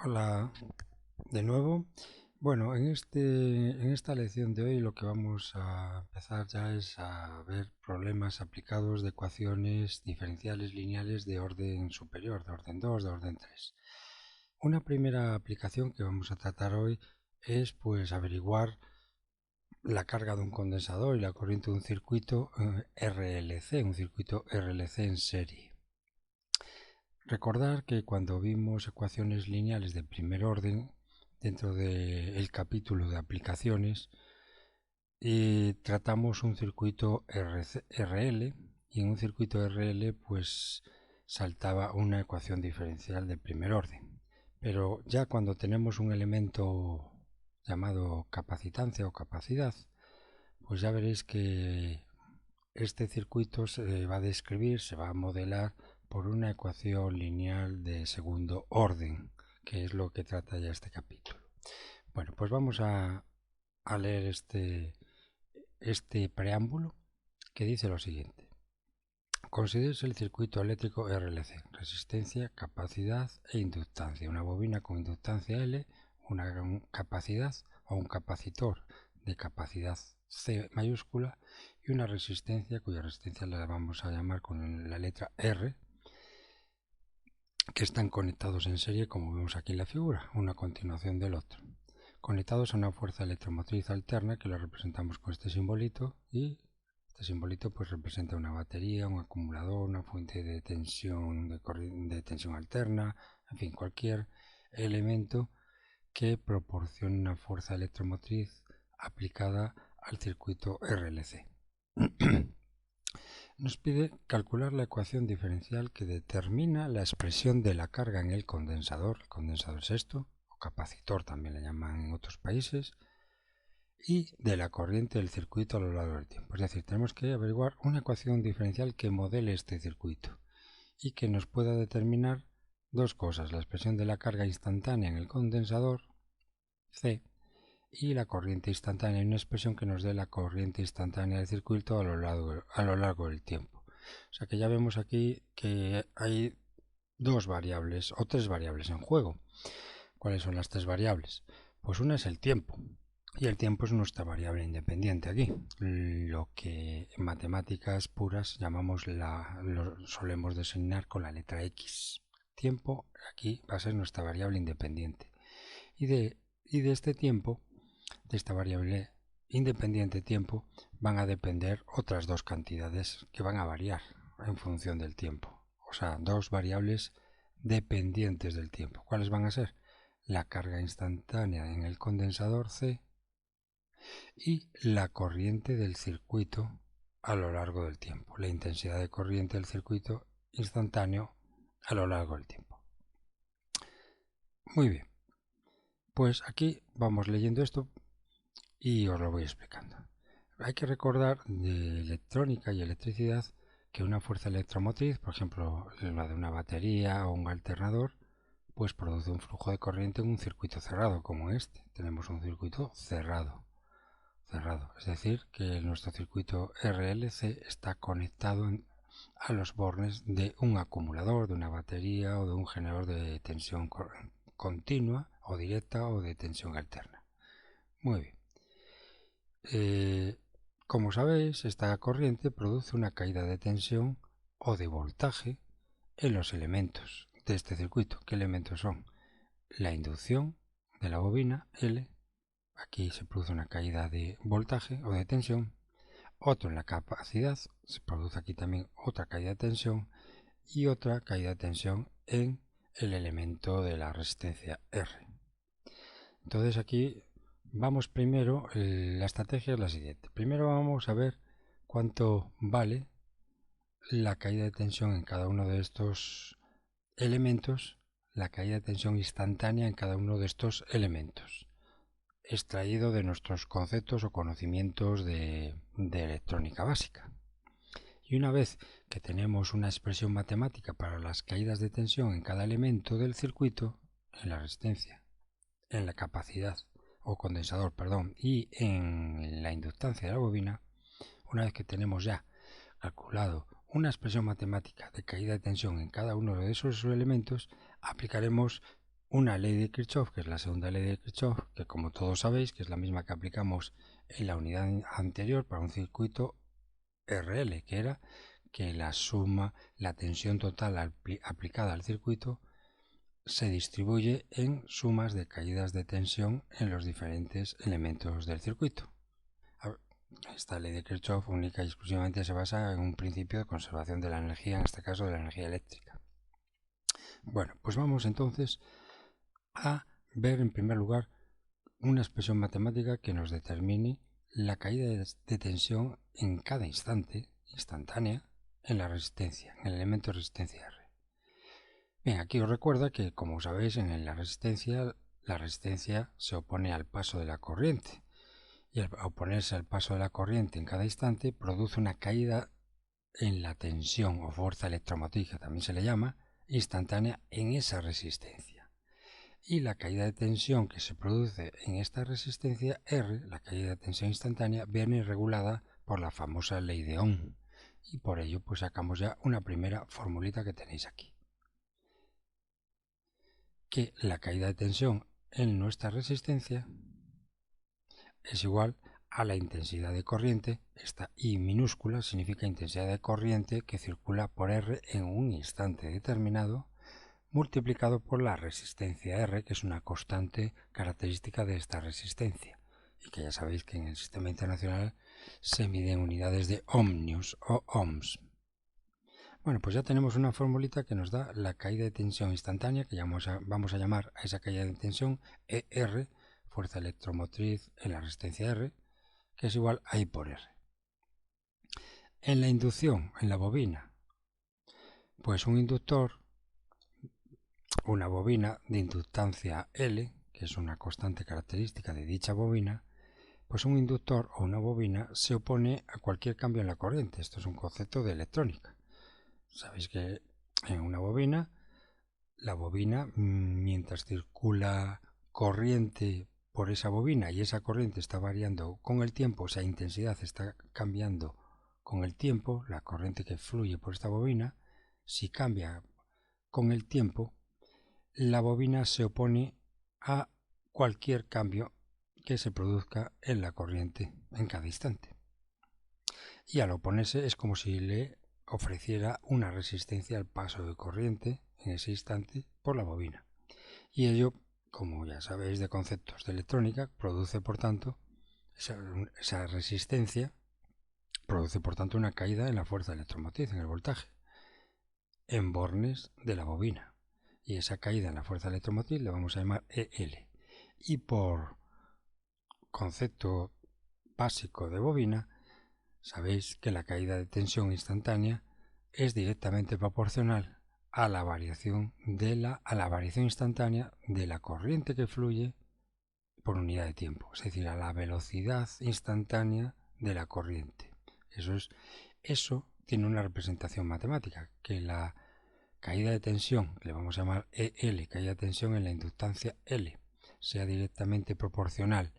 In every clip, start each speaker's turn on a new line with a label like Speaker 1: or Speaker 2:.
Speaker 1: Hola, de nuevo. Bueno, en esta lección de hoy lo que vamos a empezar ya es a ver problemas aplicados de ecuaciones diferenciales lineales de orden superior, de orden 2, de orden 3. Una primera aplicación que vamos a tratar hoy es pues averiguar la carga de un condensador y la corriente de un circuito RLC, un circuito RLC en serie. Recordar que cuando vimos ecuaciones lineales de primer orden, dentro del capítulo de aplicaciones, tratamos un circuito RL y en un circuito RL pues saltaba una ecuación diferencial de primer orden. Pero ya cuando tenemos un elemento llamado capacitancia o capacidad, pues ya veréis que este circuito se va a describir, se va a modelar por una ecuación lineal de segundo orden, que es lo que trata ya este capítulo. Bueno, pues vamos a leer este preámbulo que dice lo siguiente. Considérese el circuito eléctrico RLC, resistencia, capacidad e inductancia. Una bobina con inductancia L, una capacidad o un capacitor de capacidad C mayúscula y una resistencia cuya resistencia la vamos a llamar con la letra R, que están conectados en serie como vemos aquí en la figura, una a continuación del otro. Conectados a una fuerza electromotriz alterna que lo representamos con este simbolito y este simbolito pues representa una batería, un acumulador, una fuente de tensión, de tensión alterna, en fin, cualquier elemento que proporcione una fuerza electromotriz aplicada al circuito RLC. Nos pide calcular la ecuación diferencial que determina la expresión de la carga en el condensador es esto, o capacitor también le llaman en otros países, y de la corriente del circuito a lo largo del tiempo. Es decir, tenemos que averiguar una ecuación diferencial que modele este circuito y que nos pueda determinar dos cosas, la expresión de la carga instantánea en el condensador, C, y la corriente instantánea, una expresión que nos dé la corriente instantánea del circuito a lo largo del tiempo. O sea que ya vemos aquí que hay dos variables o tres variables en juego. ¿Cuáles son las tres variables? Pues una es el tiempo. Y el tiempo es nuestra variable independiente aquí. Lo que en matemáticas puras lo solemos designar con la letra X. Tiempo aquí va a ser nuestra variable independiente. Y de este tiempo, de esta variable independiente tiempo, van a depender otras dos cantidades que van a variar en función del tiempo. O sea, dos variables dependientes del tiempo. ¿Cuáles van a ser? La carga instantánea en el condensador C y la corriente del circuito a lo largo del tiempo, la intensidad de corriente del circuito instantáneo a lo largo del tiempo. Muy bien, pues aquí vamos leyendo esto y os lo voy explicando. Hay que recordar de electrónica y electricidad que una fuerza electromotriz, por ejemplo la de una batería o un alternador, pues produce un flujo de corriente en un circuito cerrado como este. Tenemos un circuito cerrado. Es decir, que nuestro circuito RLC está conectado a los bornes de un acumulador, de una batería o de un generador de tensión continua o directa o de tensión alterna. Muy bien. Como sabéis, esta corriente produce una caída de tensión o de voltaje en los elementos de este circuito. ¿Qué elementos son? La inducción de la bobina L, aquí se produce una caída de voltaje o de tensión, otro en la capacidad, se produce aquí también otra caída de tensión y otra caída de tensión en el elemento de la resistencia R. Entonces aquí vamos primero, la estrategia es la siguiente. Primero vamos a ver cuánto vale la caída de tensión en cada uno de estos elementos, la caída de tensión instantánea en cada uno de estos elementos, extraído de nuestros conceptos o conocimientos de electrónica básica. Y una vez que tenemos una expresión matemática para las caídas de tensión en cada elemento del circuito, en la resistencia, en la capacidad o condensador, perdón, y en la inductancia de la bobina, una vez que tenemos ya calculado una expresión matemática de caída de tensión en cada uno de esos elementos, aplicaremos una ley de Kirchhoff, que es la segunda ley de Kirchhoff, que como todos sabéis, que es la misma que aplicamos en la unidad anterior para un circuito RL, que era que la suma, la tensión total aplicada al circuito se distribuye en sumas de caídas de tensión en los diferentes elementos del circuito. Esta ley de Kirchhoff única y exclusivamente se basa en un principio de conservación de la energía, en este caso de la energía eléctrica. Bueno, pues vamos entonces a ver en primer lugar una expresión matemática que nos determine la caída de tensión en cada instante, instantánea, en la resistencia, en el elemento de resistencia R. Bien, aquí os recuerda que, como sabéis, en la resistencia se opone al paso de la corriente. Y al oponerse al paso de la corriente en cada instante, produce una caída en la tensión o fuerza electromotriz, que también se le llama, instantánea en esa resistencia. Y la caída de tensión que se produce en esta resistencia R, la caída de tensión instantánea, viene regulada por la famosa ley de Ohm. Y por ello pues sacamos ya una primera formulita que tenéis aquí. Que la caída de tensión en nuestra resistencia es igual a la intensidad de corriente. Esta I minúscula significa intensidad de corriente que circula por R en un instante determinado, multiplicado por la resistencia R, que es una constante característica de esta resistencia, y que ya sabéis que en el sistema internacional se mide en unidades de ohmios o ohms. Bueno, pues ya tenemos una formulita que nos da la caída de tensión instantánea, que vamos a llamar a esa caída de tensión ER, fuerza electromotriz en la resistencia R, que es igual a I por R. En la inducción, en la bobina, pues un inductor, una bobina de inductancia L, que es una constante característica de dicha bobina, pues un inductor o una bobina se opone a cualquier cambio en la corriente. Esto es un concepto de electrónica. Sabéis que en una bobina, la bobina, mientras circula corriente por esa bobina y esa corriente está variando con el tiempo, esa intensidad está cambiando con el tiempo, la corriente que fluye por esta bobina, si cambia con el tiempo, la bobina se opone a cualquier cambio que se produzca en la corriente en cada instante. Y al oponerse es como si le ofreciera una resistencia al paso de corriente en ese instante por la bobina. Y ello, como ya sabéis de conceptos de electrónica, produce por tanto esa resistencia, produce por tanto una caída en la fuerza electromotriz, en el voltaje, en bornes de la bobina. Y esa caída en la fuerza electromotriz le vamos a llamar EL. Y por concepto básico de bobina, sabéis que la caída de tensión instantánea es directamente proporcional a la variación instantánea de la corriente que fluye por unidad de tiempo, es decir, a la velocidad instantánea de la corriente. Eso tiene una representación matemática, que la caída de tensión, que le vamos a llamar EL, caída de tensión en la inductancia L, sea directamente proporcional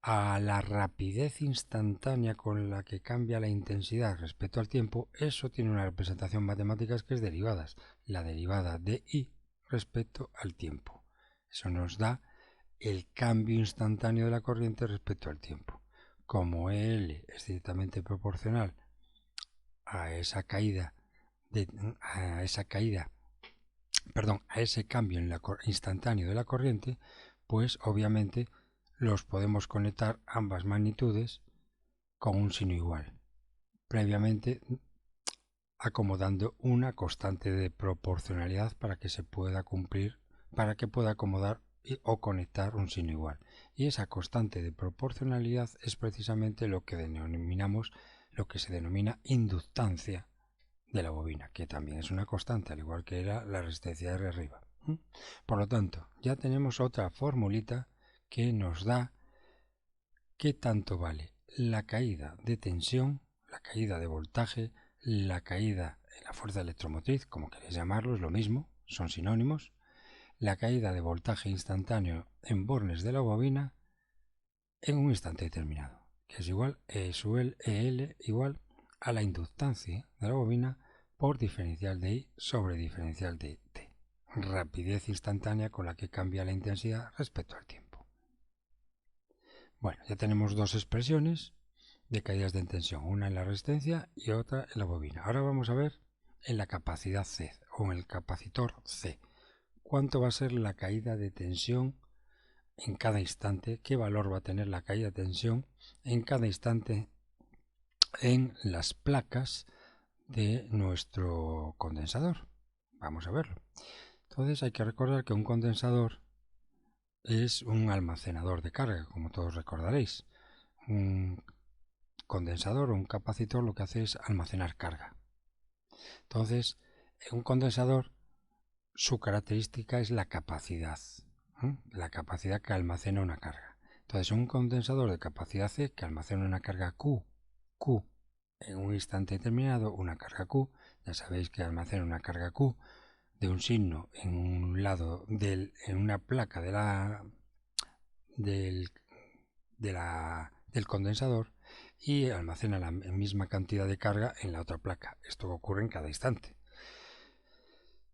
Speaker 1: a la rapidez instantánea con la que cambia la intensidad respecto al tiempo. Eso tiene una representación matemática que es derivadas, la derivada de I respecto al tiempo. Eso nos da el cambio instantáneo de la corriente respecto al tiempo. Como EL es directamente proporcional a ese cambio instantáneo de la corriente, pues obviamente los podemos conectar ambas magnitudes con un signo igual, previamente acomodando una constante de proporcionalidad para que se pueda cumplir, para que pueda acomodar o conectar un signo igual. Y esa constante de proporcionalidad es precisamente lo que se denomina inductancia de la bobina, que también es una constante, al igual que era la resistencia R arriba. Por lo tanto, ya tenemos otra formulita que nos da qué tanto vale la caída de tensión, la caída de voltaje, la caída en la fuerza electromotriz, como queréis llamarlo, es lo mismo, son sinónimos, la caída de voltaje instantáneo en bornes de la bobina en un instante determinado, que es igual E sub EL igual a la inductancia de la bobina por diferencial de I sobre diferencial de T. rapidez instantánea con la que cambia la intensidad respecto al tiempo. Bueno, ya tenemos dos expresiones de caídas de tensión, una en la resistencia y otra en la bobina. Ahora vamos a ver en la capacidad C o en el capacitor C. ¿Cuánto va a ser la caída de tensión en cada instante? ¿Qué valor va a tener la caída de tensión en cada instante en las placas de nuestro condensador? Vamos a verlo. Entonces hay que recordar que un condensador es un almacenador de carga, como todos recordaréis. Un condensador o un capacitor lo que hace es almacenar carga. Entonces, en un condensador su característica es la capacidad, la capacidad que almacena una carga. Entonces, un condensador de capacidad C que almacena una carga Q en un instante determinado, una carga Q, ya sabéis que almacena una carga Q de un signo en un lado en una placa del condensador y almacena la misma cantidad de carga en la otra placa. Esto ocurre en cada instante.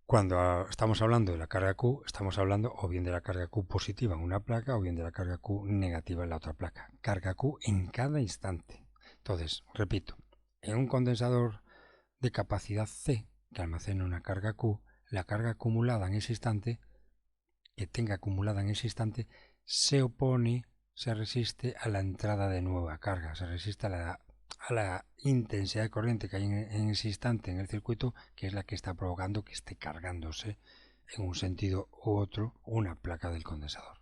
Speaker 1: Cuando estamos hablando de la carga Q, estamos hablando o bien de la carga Q positiva en una placa o bien de la carga Q negativa en la otra placa. Carga Q en cada instante. Entonces, repito, en un condensador de capacidad C que almacena una carga Q, la carga acumulada en ese instante, que tenga acumulada en ese instante, se opone, se resiste a la entrada de nueva carga, se resiste a la intensidad de corriente que hay en ese instante en el circuito, que es la que está provocando que esté cargándose en un sentido u otro una placa del condensador.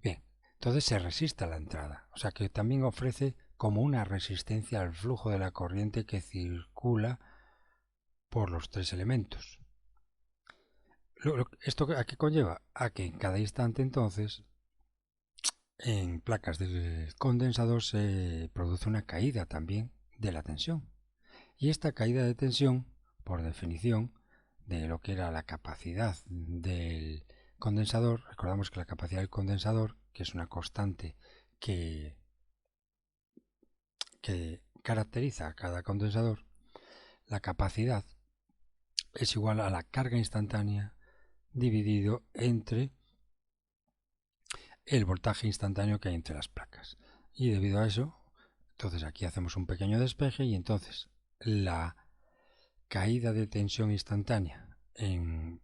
Speaker 1: Bien, entonces se resiste a la entrada, o sea que también ofrece como una resistencia al flujo de la corriente que circula por los tres elementos. ¿Esto a qué conlleva? A que en cada instante entonces en placas del condensador se produce una caída también de la tensión. Y esta caída de tensión, por definición, de lo que era la capacidad del condensador, recordamos que la capacidad del condensador, que es una constante que caracteriza a cada condensador, la capacidad es igual a la carga instantánea dividido entre el voltaje instantáneo que hay entre las placas. Y debido a eso, entonces aquí hacemos un pequeño despeje y entonces la caída de tensión instantánea en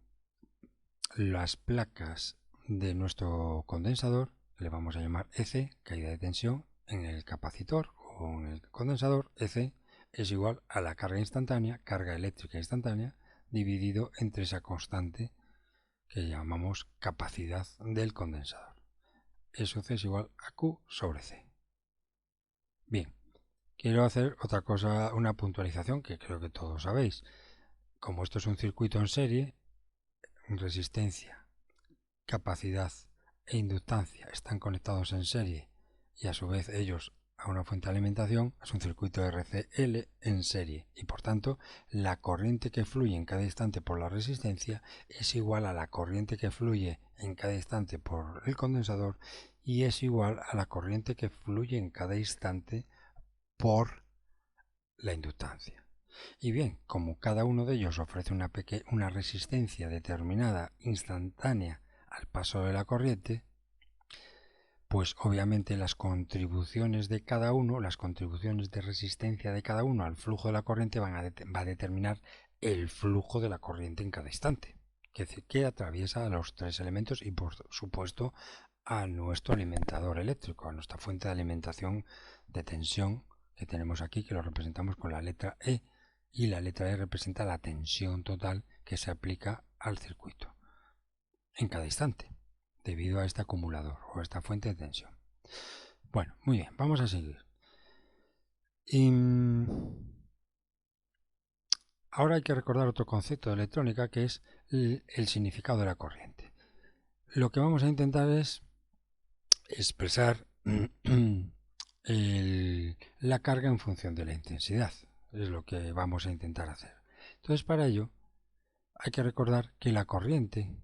Speaker 1: las placas de nuestro condensador le vamos a llamar EC, caída de tensión en el capacitor o en el condensador. EC es igual a la carga instantánea, carga eléctrica instantánea, dividido entre esa constante que llamamos capacidad del condensador. Eso C es igual a Q sobre C. Bien, quiero hacer otra cosa, una puntualización que creo que todos sabéis. Como esto es un circuito en serie, resistencia, capacidad e inductancia están conectados en serie y a su vez ellos a una fuente de alimentación, es un circuito RCL en serie y por tanto la corriente que fluye en cada instante por la resistencia es igual a la corriente que fluye en cada instante por el condensador y es igual a la corriente que fluye en cada instante por la inductancia. Y bien, como cada uno de ellos ofrece una resistencia determinada instantánea al paso de la corriente, pues obviamente las contribuciones de cada uno, las contribuciones de resistencia de cada uno al flujo de la corriente va a determinar el flujo de la corriente en cada instante, que atraviesa a los tres elementos y por supuesto a nuestro alimentador eléctrico, a nuestra fuente de alimentación de tensión que tenemos aquí, que lo representamos con la letra E, y la letra E representa la tensión total que se aplica al circuito en cada instante, debido a este acumulador o a esta fuente de tensión. Bueno, muy bien, vamos a seguir. Ahora hay que recordar otro concepto de electrónica que es el significado de la corriente. Lo que vamos a intentar es expresar la carga en función de la intensidad. Es lo que vamos a intentar hacer. Entonces, para ello, hay que recordar que la corriente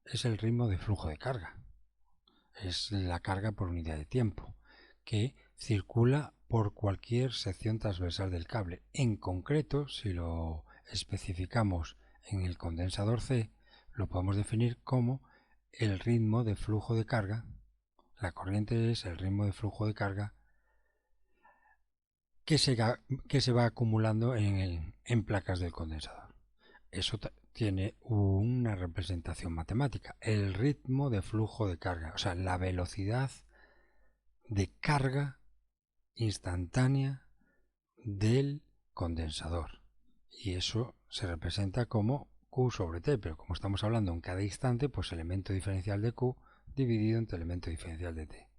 Speaker 1: es el ritmo de flujo de carga. Es la carga por unidad de tiempo, que circula por cualquier sección transversal del cable. En concreto, si lo especificamos en el condensador C, lo podemos definir como el ritmo de flujo de carga. La corriente es el ritmo de flujo de carga que se va acumulando en placas del condensador. Eso tiene una representación matemática, el ritmo de flujo de carga, o sea, la velocidad de carga instantánea del condensador. Y eso se representa como Q sobre T, pero como estamos hablando en cada instante, pues elemento diferencial de Q dividido entre elemento diferencial de T.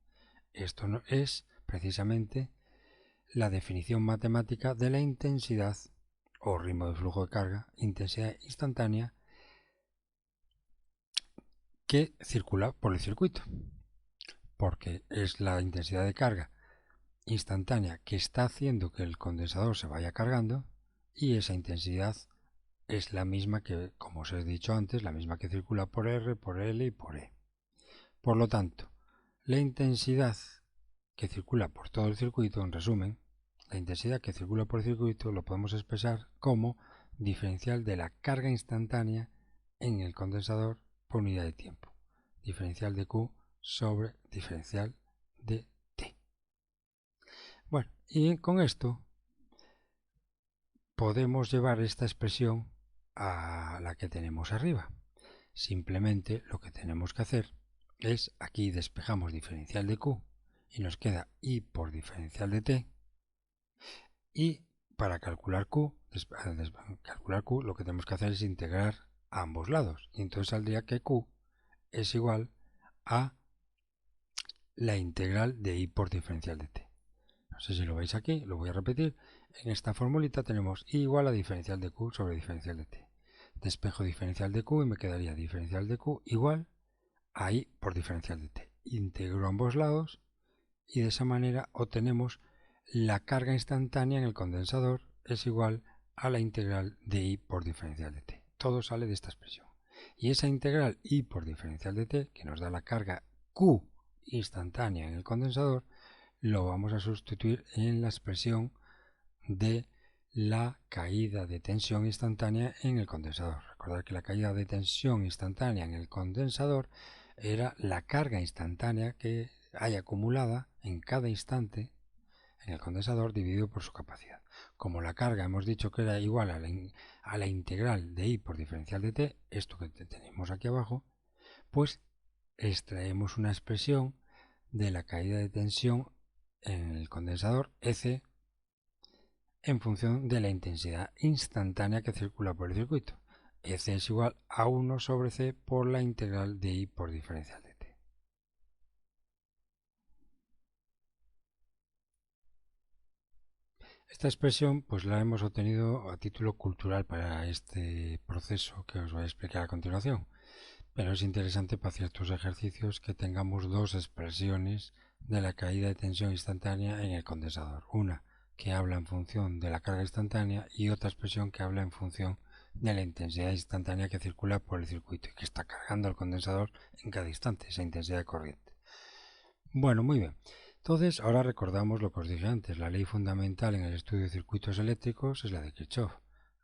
Speaker 1: Esto no es precisamente la definición matemática de la intensidad o ritmo de flujo de carga, intensidad instantánea que circula por el circuito, porque es la intensidad de carga instantánea que está haciendo que el condensador se vaya cargando, y esa intensidad es la misma que, como os he dicho antes, la misma que circula por R, por L y por E. Por lo tanto, la intensidad que circula por todo el circuito, en resumen, la intensidad que circula por el circuito lo podemos expresar como diferencial de la carga instantánea en el condensador por unidad de tiempo. Diferencial de Q sobre diferencial de T. Bueno, y con esto podemos llevar esta expresión a la que tenemos arriba. Simplemente lo que tenemos que hacer es, aquí despejamos diferencial de Q y nos queda I por diferencial de T, y para calcular Q, lo que tenemos que hacer es integrar a ambos lados, y entonces saldría que Q es igual a la integral de I por diferencial de T. No sé si lo veis aquí, lo voy a repetir. En esta formulita tenemos I igual a diferencial de Q sobre diferencial de T. Despejo diferencial de Q y me quedaría diferencial de Q igual a I por diferencial de T. Integro ambos lados y de esa manera obtenemos la carga instantánea en el condensador es igual a la integral de I por diferencial de T. Todo sale de esta expresión. Y esa integral I por diferencial de T, que nos da la carga Q instantánea en el condensador, lo vamos a sustituir en la expresión de la caída de tensión instantánea en el condensador. Recordad que la caída de tensión instantánea en el condensador era la carga instantánea que hay acumulada en cada instante en el condensador dividido por su capacidad. Como la carga hemos dicho que era igual a la integral de I por diferencial de T, esto que tenemos aquí abajo, pues extraemos una expresión de la caída de tensión en el condensador EC en función de la intensidad instantánea que circula por el circuito. EC es igual a 1 sobre C por la integral de I por diferencial de T. Esta expresión pues la hemos obtenido a título cultural para este proceso que os voy a explicar a continuación, pero es interesante para ciertos ejercicios que tengamos dos expresiones de la caída de tensión instantánea en el condensador. Una que habla en función de la carga instantánea y otra expresión que habla en función de la intensidad instantánea que circula por el circuito y que está cargando el condensador en cada instante, esa intensidad de corriente. Bueno, muy bien. Entonces, ahora recordamos lo que os dije antes. La ley fundamental en el estudio de circuitos eléctricos es la de Kirchhoff.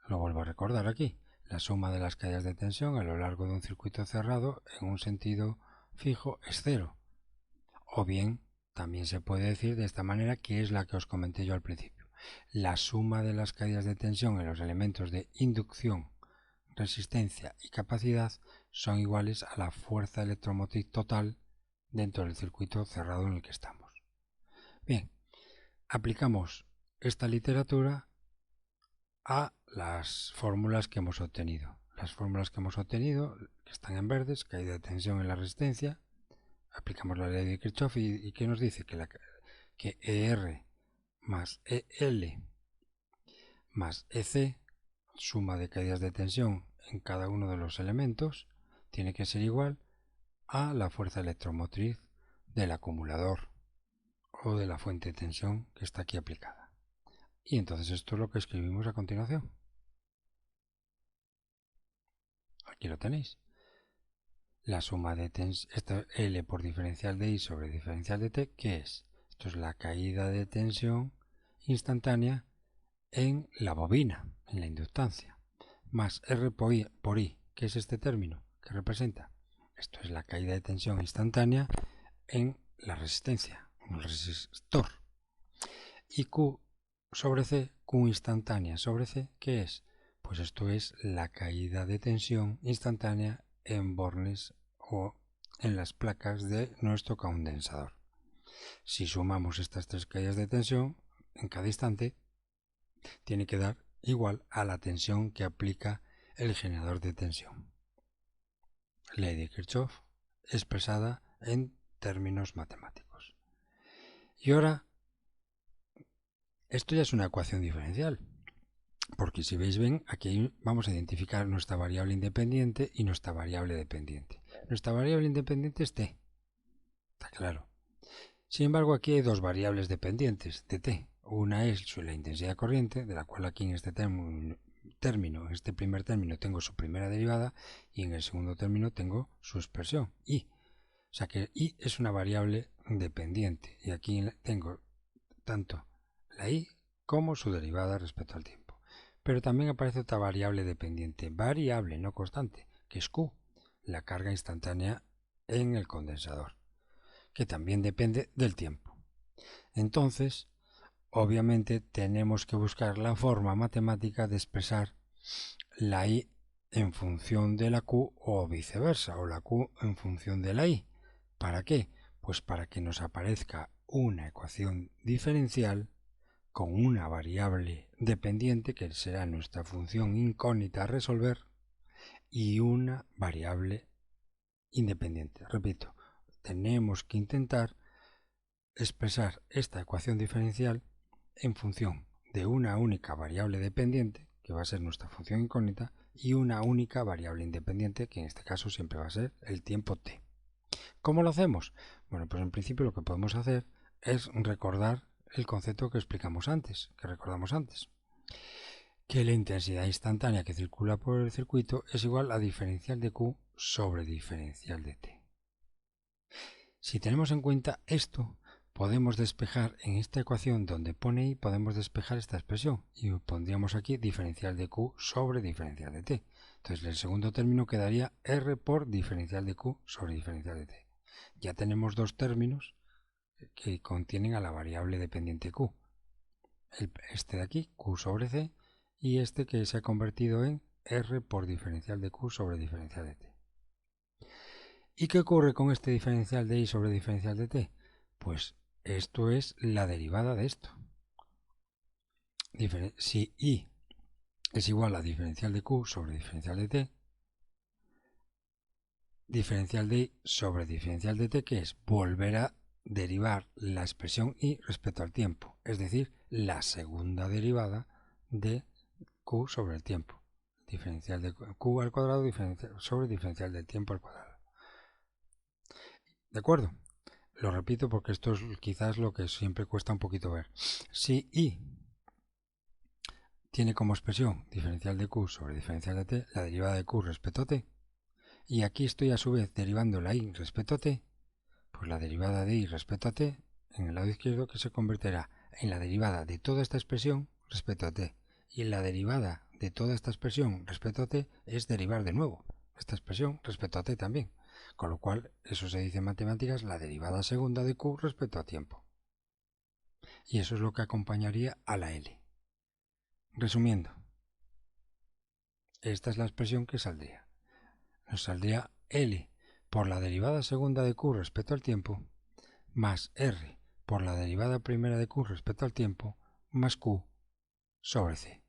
Speaker 1: Lo vuelvo a recordar aquí. La suma de las caídas de tensión a lo largo de un circuito cerrado en un sentido fijo es cero. O bien, también se puede decir de esta manera, que es la que os comenté yo al principio. La suma de las caídas de tensión en los elementos de inducción, resistencia y capacidad son iguales a la fuerza electromotriz total dentro del circuito cerrado en el que estamos. Bien, aplicamos esta literatura a las fórmulas que hemos obtenido. Las fórmulas que hemos obtenido, que están en verdes, caída de tensión en la resistencia, aplicamos la ley de Kirchhoff y ¿qué nos dice? Que ER más EL más EC, suma de caídas de tensión en cada uno de los elementos, tiene que ser igual a la fuerza electromotriz del acumulador o de la fuente de tensión que está aquí aplicada. Y entonces esto es lo que escribimos a continuación. Aquí lo tenéis. La suma de esto L por diferencial de I sobre diferencial de T, ¿qué es? Esto es la caída de tensión instantánea en la bobina, en la inductancia, más R por I, ¿qué es este término? que representa. Esto es la caída de tensión instantánea en la resistencia, en el resistor. Y Q sobre C, Q instantánea sobre C, ¿qué es? Pues esto es la caída de tensión instantánea en bornes o en las placas de nuestro condensador. Si sumamos estas tres caídas de tensión en cada instante, tiene que dar igual a la tensión que aplica el generador de tensión. Ley de Kirchhoff expresada en términos matemáticos. Y ahora, esto ya es una ecuación diferencial, porque si veis bien, aquí vamos a identificar nuestra variable independiente y nuestra variable dependiente. Nuestra variable independiente es t, está claro. Sin embargo, aquí hay dos variables dependientes de t. Una es la intensidad corriente, de la cual aquí en este en este primer término tengo su primera derivada y en el segundo término tengo su expresión, i. O sea que i es una variable dependiente y aquí tengo tanto la i como su derivada respecto al tiempo. Pero también aparece otra variable dependiente, variable, no constante, que es q, la carga instantánea en el condensador, que también depende del tiempo. Entonces, obviamente tenemos que buscar la forma matemática de expresar la i en función de la q o viceversa, o la q en función de la i. ¿Para qué? Pues para que nos aparezca una ecuación diferencial con una variable dependiente, que será nuestra función incógnita a resolver, y una variable independiente. Repito, tenemos que intentar expresar esta ecuación diferencial en función de una única variable dependiente, que va a ser nuestra función incógnita, y una única variable independiente, que en este caso siempre va a ser el tiempo t. ¿Cómo lo hacemos? Bueno, pues en principio lo que podemos hacer es recordar el concepto que recordamos antes, que la intensidad instantánea que circula por el circuito es igual a diferencial de Q sobre diferencial de T. Si tenemos en cuenta esto, podemos despejar en esta ecuación donde pone I, podemos despejar esta expresión y pondríamos aquí diferencial de Q sobre diferencial de T. Entonces el segundo término quedaría R por diferencial de Q sobre diferencial de T. Ya tenemos dos términos que contienen a la variable dependiente Q. Este de aquí, Q sobre C, y este que se ha convertido en R por diferencial de Q sobre diferencial de T. ¿Y qué ocurre con este diferencial de I sobre diferencial de T? Pues esto es la derivada de esto. Si I es igual a diferencial de Q sobre diferencial de T, diferencial de I sobre diferencial de T, que es volver a derivar la expresión I respecto al tiempo, es decir, la segunda derivada de Q sobre el tiempo. Diferencial de Q al cuadrado sobre diferencial del tiempo al cuadrado. ¿De acuerdo? Lo repito porque esto es quizás lo que siempre cuesta un poquito ver. Si I tiene como expresión diferencial de Q sobre diferencial de T, la derivada de Q respecto a T, y aquí estoy a su vez derivando la I respecto a T, pues la derivada de I respecto a T, en el lado izquierdo, que se convertirá en la derivada de toda esta expresión respecto a T. Y la derivada de toda esta expresión respecto a T es derivar de nuevo esta expresión respecto a T también. Con lo cual, eso se dice en matemáticas la derivada segunda de Q respecto a tiempo. Y eso es lo que acompañaría a la L. Resumiendo, esta es la expresión que saldría. Nos saldría L por la derivada segunda de Q respecto al tiempo, más R por la derivada primera de Q respecto al tiempo, más Q sobre C.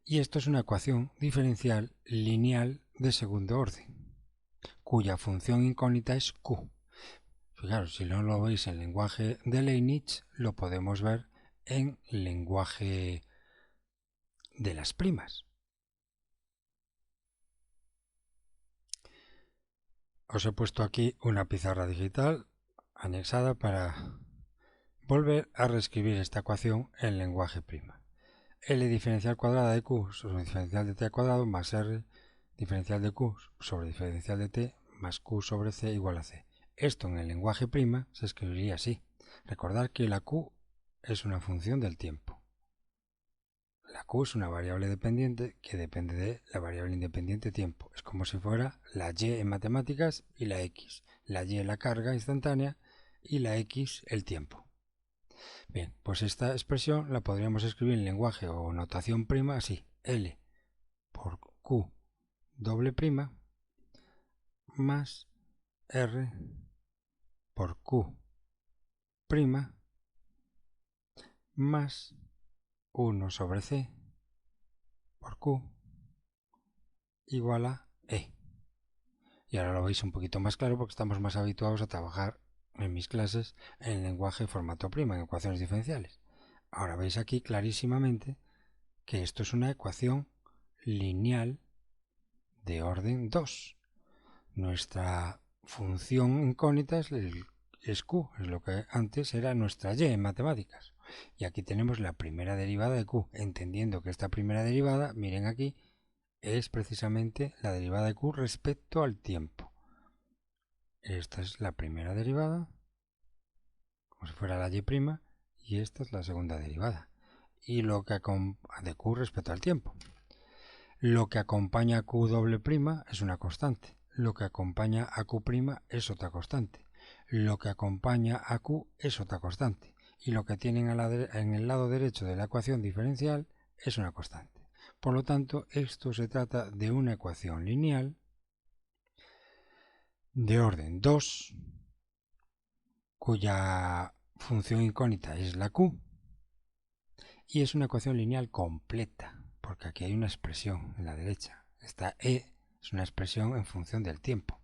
Speaker 1: Y esto es una ecuación diferencial lineal de segundo orden, cuya función incógnita es Q. Fijaros, si no lo veis en lenguaje de Leibniz, lo podemos ver en lenguaje de las primas. Os he puesto aquí una pizarra digital anexada para volver a reescribir esta ecuación en lenguaje prima. L diferencial cuadrada de Q sobre diferencial de T al cuadrado más R diferencial de Q sobre diferencial de T más Q sobre C igual a C. Esto en el lenguaje prima se escribiría así. Recordad que la Q es una función del tiempo. La Q es una variable dependiente que depende de la variable independiente tiempo. Es como si fuera la Y en matemáticas y la X. La Y la carga instantánea y la X el tiempo. Bien, pues esta expresión la podríamos escribir en lenguaje o notación prima así. L por Q doble prima más R por Q prima más 1 sobre C por Q igual a E. Y ahora lo veis un poquito más claro porque estamos más habituados a trabajar en mis clases en lenguaje formato prima, en ecuaciones diferenciales. Ahora veis aquí clarísimamente que esto es una ecuación lineal de orden 2. Nuestra función incógnita es Q, es lo que antes era nuestra Y en matemáticas. Y aquí tenemos la primera derivada de Q, entendiendo que esta primera derivada, miren aquí, es precisamente la derivada de Q respecto al tiempo. Esta es la primera derivada, como si fuera la Y', y esta es la segunda derivada. Y lo que de Q respecto al tiempo. Lo que acompaña a Q doble prima es una constante. Lo que acompaña a Q' es otra constante. Lo que acompaña a Q es otra constante. Y lo que tienen en el lado derecho de la ecuación diferencial es una constante. Por lo tanto, esto se trata de una ecuación lineal de orden 2, cuya función incógnita es la Q, y es una ecuación lineal completa, porque aquí hay una expresión en la derecha. Esta E es una expresión en función del tiempo,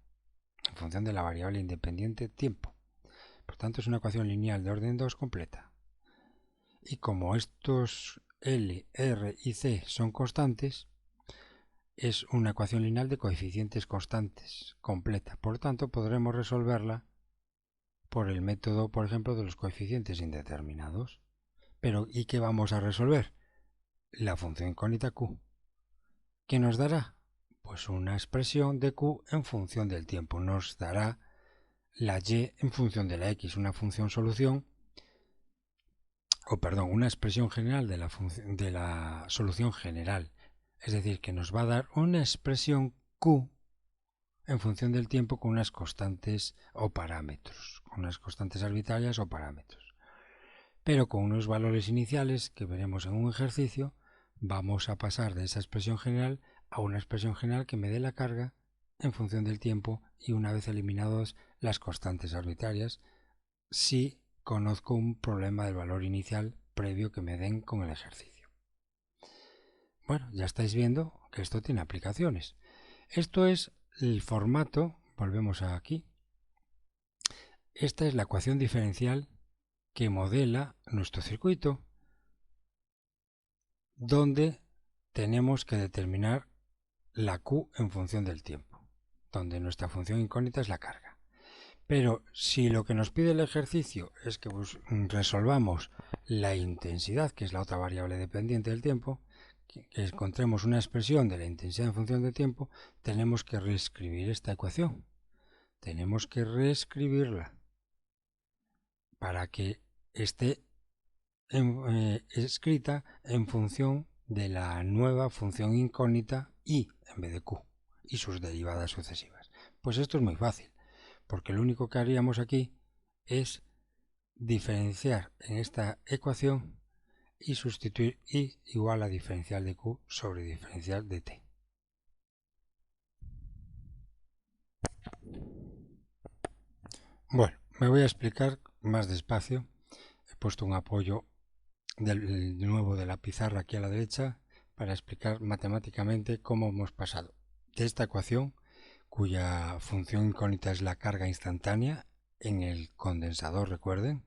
Speaker 1: en función de la variable independiente tiempo. Por tanto, es una ecuación lineal de orden 2 completa. Y como estos L, R y C son constantes, es una ecuación lineal de coeficientes constantes completa. Por tanto, podremos resolverla por el método, por ejemplo, de los coeficientes indeterminados. Pero, ¿y qué vamos a resolver? La función incógnita Q. ¿Qué nos dará? Pues una expresión de Q en función del tiempo. Nos dará la Y en función de la X, una función solución, una expresión general de la solución general. Es decir, que nos va a dar una expresión Q en función del tiempo con unas constantes o parámetros, con unas constantes arbitrarias o parámetros. Pero con unos valores iniciales que veremos en un ejercicio, vamos a pasar de esa expresión general a una expresión general que me dé la carga en función del tiempo y una vez eliminadas las constantes arbitrarias, si conozco un problema del valor inicial previo que me den con el ejercicio. Bueno, ya estáis viendo que esto tiene aplicaciones. Esto es el formato, volvemos aquí. Esta es la ecuación diferencial que modela nuestro circuito, donde tenemos que determinar la Q en función del tiempo, donde nuestra función incógnita es la carga. Pero si lo que nos pide el ejercicio es que resolvamos la intensidad, que es la otra variable dependiente del tiempo, que encontremos una expresión de la intensidad en función del tiempo, tenemos que reescribir esta ecuación. Tenemos que reescribirla para que esté escrita en función de la nueva función incógnita y en vez de Q y sus derivadas sucesivas. Pues esto es muy fácil, porque lo único que haríamos aquí es diferenciar en esta ecuación y sustituir I igual a diferencial de Q sobre diferencial de T. Bueno, me voy a explicar más despacio. He puesto un apoyo de nuevo de la pizarra aquí a la derecha para explicar matemáticamente cómo hemos pasado de esta ecuación, cuya función incógnita es la carga instantánea en el condensador, recuerden,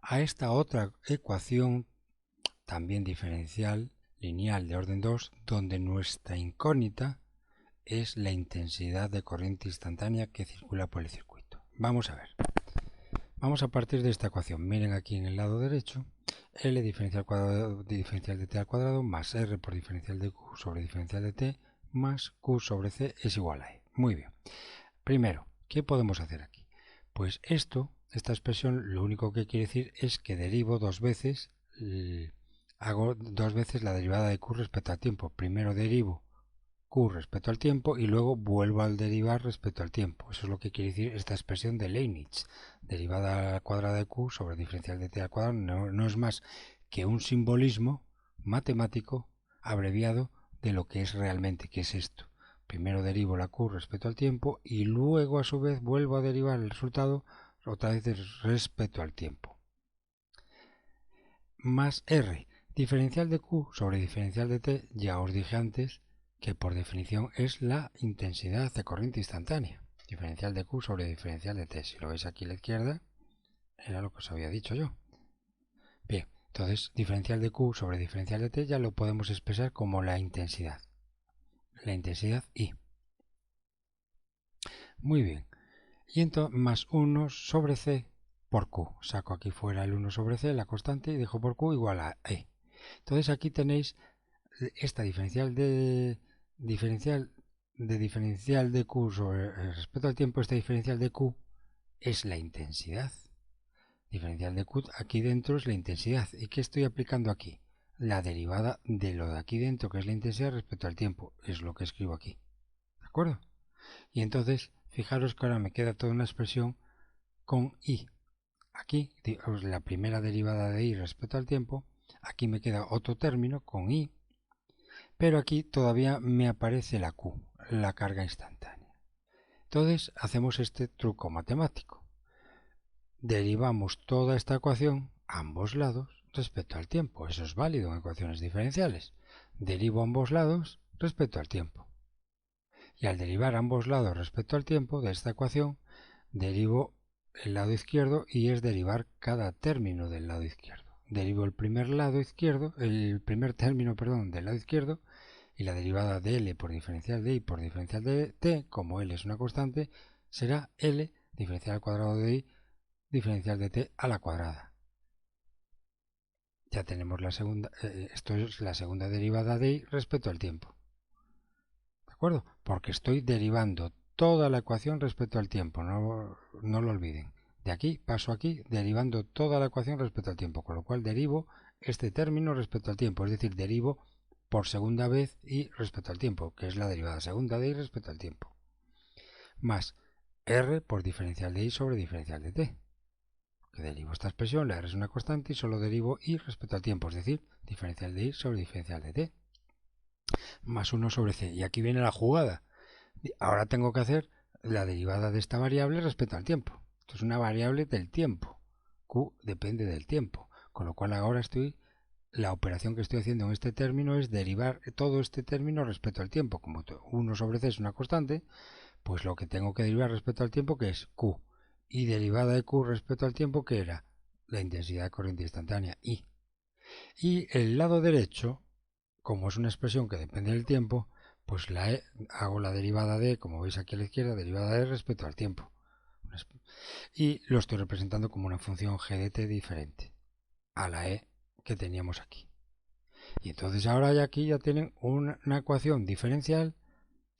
Speaker 1: a esta otra ecuación también diferencial lineal de orden 2, donde nuestra incógnita es la intensidad de corriente instantánea que circula por el circuito. Vamos a ver. Vamos a partir de esta ecuación. Miren aquí en el lado derecho, L diferencial de T al cuadrado más R por diferencial de Q sobre diferencial de T más Q sobre C es igual a E. Muy bien. Primero, ¿qué podemos hacer aquí? Pues esta expresión, lo único que quiere decir es que derivo dos veces hago dos veces la derivada de Q respecto al tiempo. Primero derivo Q respecto al tiempo y luego vuelvo a derivar respecto al tiempo. Eso es lo que quiere decir esta expresión de Leibniz. Derivada al cuadrado de Q sobre diferencial de t al cuadrado no es más que un simbolismo matemático abreviado de lo que es realmente, que es esto. Primero derivo la Q respecto al tiempo y luego a su vez vuelvo a derivar el resultado otra vez respecto al tiempo. Más R. Diferencial de Q sobre diferencial de t, ya os dije antes que por definición es la intensidad de corriente instantánea. Diferencial de Q sobre diferencial de t. Si lo veis aquí a la izquierda, era lo que os había dicho yo. Bien, entonces diferencial de Q sobre diferencial de t ya lo podemos expresar como la intensidad. La intensidad I. Muy bien. Y entonces más 1 sobre C por Q. Saco aquí fuera el 1 sobre C, la constante, y dejo por Q igual a E. Entonces aquí tenéis esta diferencial de Q sobre respecto al tiempo. Esta diferencial de Q es la intensidad. Diferencial de Q aquí dentro es la intensidad. ¿Y qué estoy aplicando aquí? La derivada de lo de aquí dentro, que es la intensidad respecto al tiempo. Es lo que escribo aquí. ¿De acuerdo? Y entonces, fijaros que ahora me queda toda una expresión con I. Aquí, la primera derivada de I respecto al tiempo. Aquí me queda otro término con I. Pero aquí todavía me aparece la Q, la carga instantánea. Entonces, hacemos este truco matemático. Derivamos toda esta ecuación a ambos lados respecto al tiempo. Eso es válido en ecuaciones diferenciales. Derivo ambos lados respecto al tiempo. Y al derivar ambos lados respecto al tiempo de esta ecuación, derivo el lado izquierdo y es derivar cada término del lado izquierdo. Derivo el primer término, del lado izquierdo, y la derivada de L por diferencial de I por diferencial de T, como L es una constante, será L diferencial al cuadrado de I diferencial de T a la cuadrada. Ya tenemos la segunda, esto es la segunda derivada de I respecto al tiempo. ¿De acuerdo? Porque estoy derivando toda la ecuación respecto al tiempo, no lo olviden. De aquí paso aquí derivando toda la ecuación respecto al tiempo, con lo cual derivo este término respecto al tiempo, es decir, derivo por segunda vez I respecto al tiempo, que es la derivada segunda de I respecto al tiempo, más R por diferencial de I sobre diferencial de T. Que derivo esta expresión, la R es una constante y solo derivo I respecto al tiempo, es decir, diferencial de I sobre diferencial de T, más 1 sobre C. Y aquí viene la jugada. Ahora tengo que hacer la derivada de esta variable respecto al tiempo. Esto es una variable del tiempo. Q depende del tiempo, con lo cual ahora la operación que estoy haciendo en este término es derivar todo este término respecto al tiempo. Como 1 sobre C es una constante, pues lo que tengo que derivar respecto al tiempo, que es Q. Y derivada de Q respecto al tiempo, que era la intensidad de corriente instantánea, I. Y el lado derecho, como es una expresión que depende del tiempo, pues hago la derivada de, como veis aquí a la izquierda, derivada de respecto al tiempo. Y lo estoy representando como una función g de t diferente a la e que teníamos aquí. Y entonces ahora aquí ya tienen una ecuación diferencial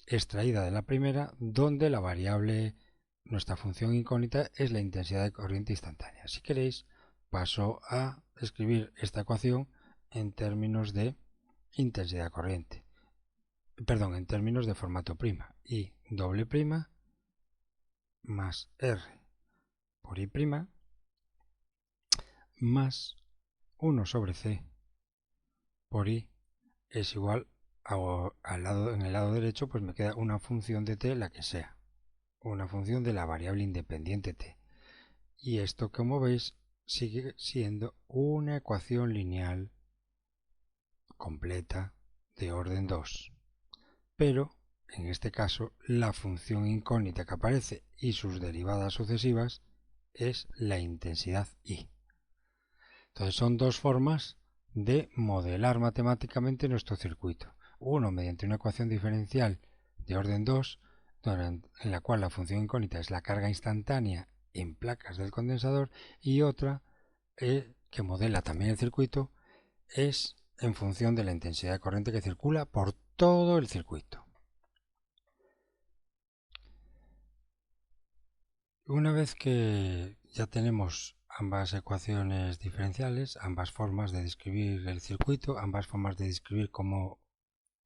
Speaker 1: extraída de la primera, donde la variable, nuestra función incógnita, es la intensidad de corriente instantánea. Si queréis, paso a escribir esta ecuación en términos de intensidad corriente. Perdón, en términos de formato prima. I doble prima más R por I prima más 1 sobre C por I es igual en el lado derecho, pues me queda una función de t, la que sea. Una función de la variable independiente t. Y esto, como veis, sigue siendo una ecuación lineal completa de orden 2. Pero, en este caso, la función incógnita que aparece y sus derivadas sucesivas es la intensidad I. Entonces son dos formas de modelar matemáticamente nuestro circuito. Uno mediante una ecuación diferencial de orden 2, en la cual la función incógnita es la carga instantánea en placas del condensador, y otra que modela también el circuito es en función de la intensidad de corriente que circula por todo el circuito. Una vez que ya tenemos ambas ecuaciones diferenciales, ambas formas de describir el circuito, ambas formas de describir cómo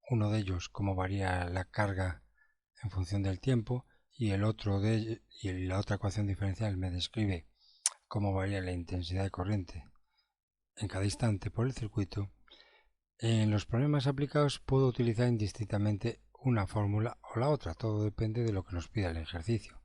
Speaker 1: uno de ellos, cómo varía la carga en función del tiempo, y el otro y la otra ecuación diferencial me describe cómo varía la intensidad de corriente en cada instante por el circuito. En los problemas aplicados puedo utilizar indistintamente una fórmula o la otra, todo depende de lo que nos pida el ejercicio.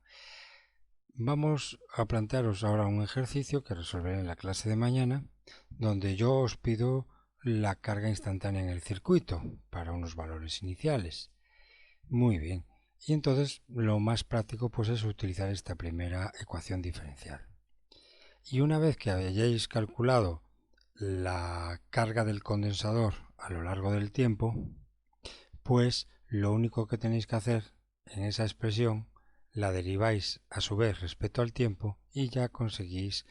Speaker 1: Vamos a plantearos ahora un ejercicio que resolveré en la clase de mañana, donde yo os pido la carga instantánea en el circuito para unos valores iniciales. Muy bien, y entonces lo más práctico pues es utilizar esta primera ecuación diferencial. Y una vez que hayáis calculado la carga del condensador a lo largo del tiempo, pues lo único que tenéis que hacer en esa expresión la deriváis a su vez respecto al tiempo y ya conseguís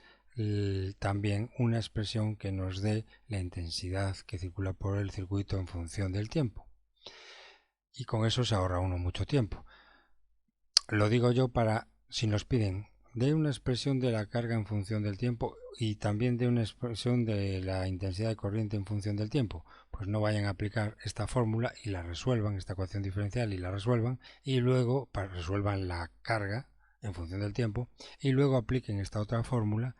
Speaker 1: también una expresión que nos dé la intensidad que circula por el circuito en función del tiempo. Y con eso se ahorra uno mucho tiempo. Lo digo yo para, si nos piden de una expresión de la carga en función del tiempo y también de una expresión de la intensidad de corriente en función del tiempo, pues no vayan a aplicar esta fórmula y la resuelvan, esta ecuación diferencial y la resuelvan, y luego resuelvan la carga en función del tiempo y luego apliquen esta otra fórmula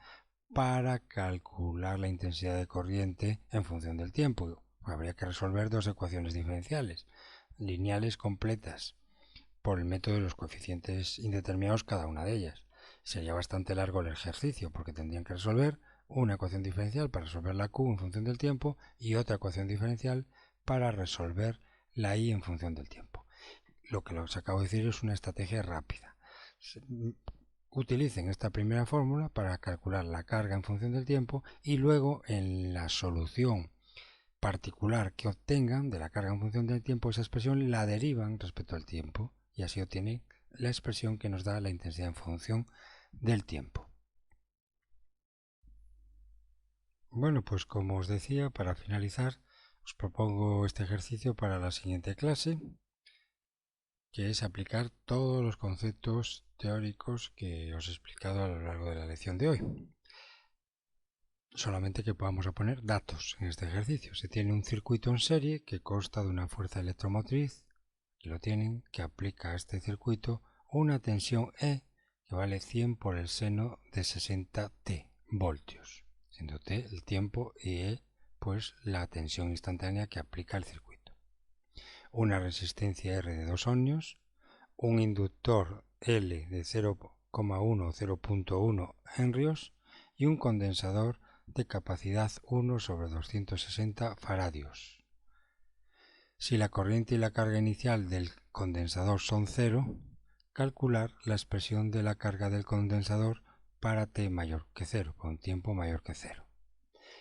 Speaker 1: para calcular la intensidad de corriente en función del tiempo. Habría que resolver dos ecuaciones diferenciales lineales completas por el método de los coeficientes indeterminados cada una de ellas. Sería bastante largo el ejercicio porque tendrían que resolver una ecuación diferencial para resolver la Q en función del tiempo y otra ecuación diferencial para resolver la I en función del tiempo. Lo que os acabo de decir es una estrategia rápida. Utilicen esta primera fórmula para calcular la carga en función del tiempo y luego en la solución particular que obtengan de la carga en función del tiempo, esa expresión la derivan respecto al tiempo y así obtienen la expresión que nos da la intensidad en función del tiempo. Bueno, pues como os decía, para finalizar os propongo este ejercicio para la siguiente clase, que es aplicar todos los conceptos teóricos que os he explicado a lo largo de la lección de hoy. Solamente que podamos poner datos en este ejercicio. Se tiene un circuito en serie que consta de una fuerza electromotriz, que lo tienen, que aplica a este circuito una tensión E que vale 100 por el seno de 60 T voltios, siendo T el tiempo y E pues la tensión instantánea que aplica el circuito. Una resistencia R de 2 ohmios, un inductor L de 0,1 henrios y un condensador de capacidad 1 sobre 260 faradios. Si la corriente y la carga inicial del condensador son 0, calcular la expresión de la carga del condensador para t mayor que 0, con tiempo mayor que 0.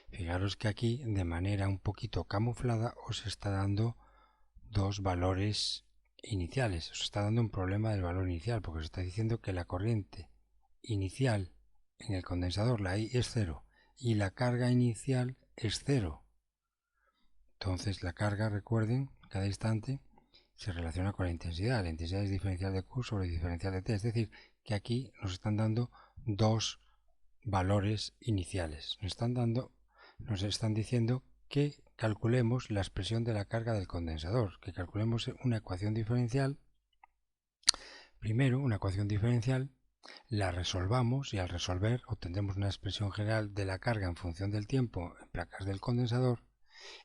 Speaker 1: Fijaros que aquí, de manera un poquito camuflada, os está dando dos valores iniciales. Os está dando un problema del valor inicial, porque os está diciendo que la corriente inicial en el condensador, la I, es 0, y la carga inicial es 0. Entonces la carga, recuerden, cada instante se relaciona con la intensidad. La intensidad es diferencial de Q sobre diferencial de T. Es decir, que aquí nos están dando dos valores iniciales. Nos están diciendo que calculemos la expresión de la carga del condensador, que calculemos una ecuación diferencial. Primero, una ecuación diferencial, la resolvamos y al resolver obtendremos una expresión general de la carga en función del tiempo en placas del condensador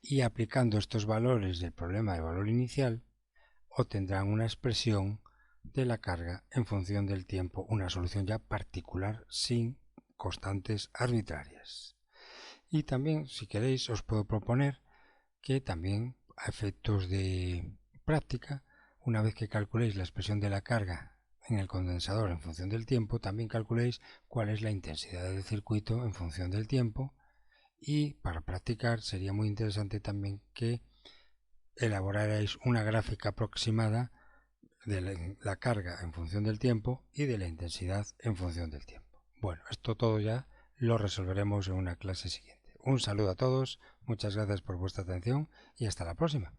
Speaker 1: y aplicando estos valores del problema de valor inicial obtendrán una expresión de la carga en función del tiempo, una solución ya particular sin constantes arbitrarias. Y también, si queréis, os puedo proponer que también a efectos de práctica, una vez que calculéis la expresión de la carga en el condensador en función del tiempo, también calculéis cuál es la intensidad del circuito en función del tiempo. Y para practicar sería muy interesante también que elaborarais una gráfica aproximada de la carga en función del tiempo y de la intensidad en función del tiempo. Bueno, esto todo ya lo resolveremos en una clase siguiente. Un saludo a todos, muchas gracias por vuestra atención y hasta la próxima.